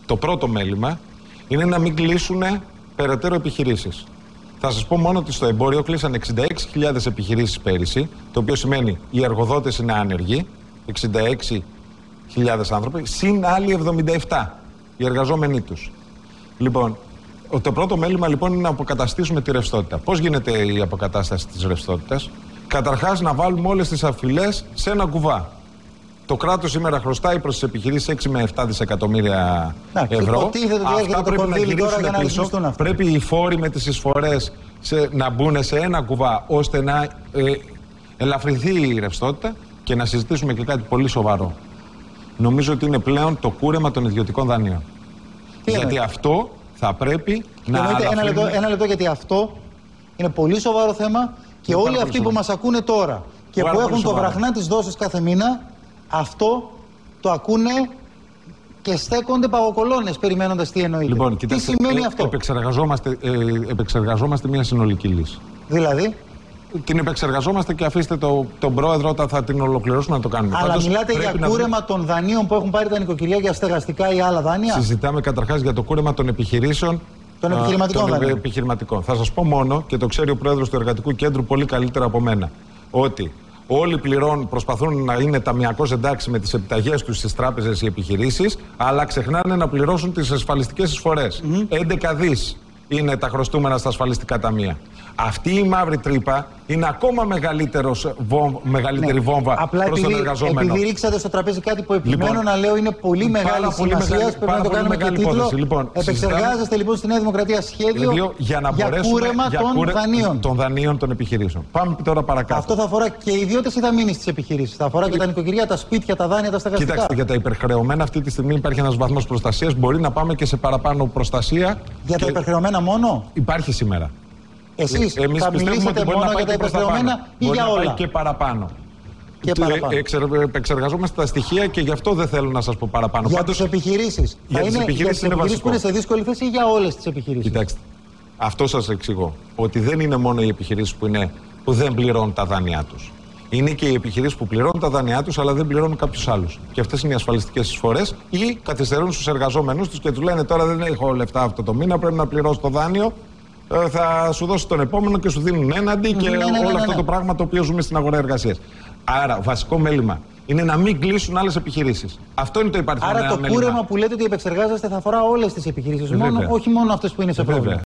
το πρώτο μέλημα είναι να μην κλείσουν περαιτέρω επιχειρήσεις. Θα σας πω μόνο ότι στο εμπόριο κλείσαν 66.000 επιχειρήσεις πέρυσι, το οποίο σημαίνει οι εργοδότες είναι άνεργοι, 66.000 άνθρωποι, συν άλλοι 77, οι εργαζόμενοι τους. Λοιπόν, το πρώτο μέλημα λοιπόν είναι να αποκαταστήσουμε τη ρευστότητα. Πώς γίνεται η αποκατάσταση της ρευστότητας? Καταρχάς να βάλουμε όλες τις αφιλές σε ένα κουβά. Το κράτος σήμερα χρωστάει προς τις επιχειρήσεις 6 με 7 δισεκατομμύρια ευρώ. Αυτά πρέπει να γυρίσουν πίσω. Πρέπει οι φόροι με τις εισφορές να μπουν σε ένα κουβά, ώστε να ελαφρυνθεί η ρευστότητα και να συζητήσουμε και κάτι πολύ σοβαρό. Νομίζω ότι είναι πλέον το κούρεμα των ιδιωτικών δανείων. Γιατί αυτό θα πρέπει να ελαφρυνθεί. Ένα λεπτό, γιατί αυτό είναι πολύ σοβαρό θέμα και όλοι αυτοί που μας ακούνε τώρα και που έχουν το βραχνά της δόσης κάθε μήνα, αυτό το ακούνε και στέκονται παγοκολώνες περιμένοντας τι εννοείται. Λοιπόν, κοιτάξτε, τι σημαίνει αυτό? Επεξεργαζόμαστε μια συνολική λύση. Δηλαδή? Την επεξεργαζόμαστε και αφήστε τον πρόεδρο όταν θα την ολοκληρώσουμε να το κάνουμε. Αλλά μιλάτε για κούρεμα των δανείων που έχουν πάρει τα νοικοκυριά για στεγαστικά ή άλλα δάνεια? Συζητάμε καταρχάς για το κούρεμα των επιχειρήσεων. Των επιχειρηματικών. Θα σας πω μόνο, και το ξέρει ο πρόεδρος του Εργατικού Κέντρου πολύ καλύτερα από μένα, ότι όλοι προσπαθούν να είναι ταμιακώς εντάξει με τις επιταγές τους στις τράπεζες οι επιχειρήσεις, αλλά ξεχνάνε να πληρώσουν τις ασφαλιστικές εισφορές. 11 δις είναι τα χρωστούμενα στα ασφαλιστικά ταμεία. Αυτή η μαύρη τρύπα είναι ακόμα μεγαλύτερη βόμβα προς τον εργαζόμενο. Επειδή ρίξατε στο τραπέζι κάτι που επιμένω να λέω είναι πολύ μεγάλη σημασία, πρέπει να το κάνουμε και τίτλο. Επεξεργάζεστε λοιπόν στη Νέα Δημοκρατία σχέδιο για κούρεμα των δανείων των επιχειρήσεων. Πάμε τώρα παρακάτω. Αυτό θα αφορά και ιδιώτες ή θα μείνει στις επιχειρήσεις? Θα αφορά και τα νοικοκυριά, τα σπίτια, τα δάνεια, τα στεγαστικά? Κοιτάξτε, για τα υπερχρεωμένα αυτή τη στιγμή υπάρχει ένας βαθμός προστασίας. Μπορεί να πάμε και σε παραπάνω προστασία. Για τα υπερχρεωμένα μόνο? Υπάρχει σήμερα. Εσείς θα μιλήσετε μόνο για τα υπερχρεωμένα ή για όλα? Να πάει και παραπάνω. Επεξεργαζόμαστε τα στοιχεία και γι' αυτό δεν θέλω να σας πω παραπάνω. Για τις επιχειρήσεις. Για τις επιχειρήσεις είναι βασικό. Που είναι σε δύσκολη θέση ή για όλες τις επιχειρήσεις? Κοιτάξτε, αυτό σας εξηγώ. Ότι δεν είναι μόνο οι επιχειρήσεις που δεν πληρώνουν τα δάνειά τους. Είναι και οι επιχειρήσεις που πληρώνουν τα δάνειά τους, αλλά δεν πληρώνουν κάποιους άλλους. Και αυτές είναι οι ασφαλιστικές εισφορές, ή καθυστερούν στους εργαζόμενους τους και τους λένε τώρα δεν έχω λεφτά αυτό το μήνα, πρέπει να πληρώσω το δάνειο. Θα σου δώσει τον επόμενο και σου δίνουν έναντι και όλο αυτό το πράγμα το οποίο ζούμε στην αγορά εργασίας. Άρα, βασικό μέλημα είναι να μην κλείσουν άλλες επιχειρήσεις. Αυτό είναι το υπαριθμό. Άρα, το κούρεμα που λέτε ότι επεξεργάζεστε θα αφορά όλες τις επιχειρήσεις, όχι μόνο αυτές που είναι σε πρόβλημα.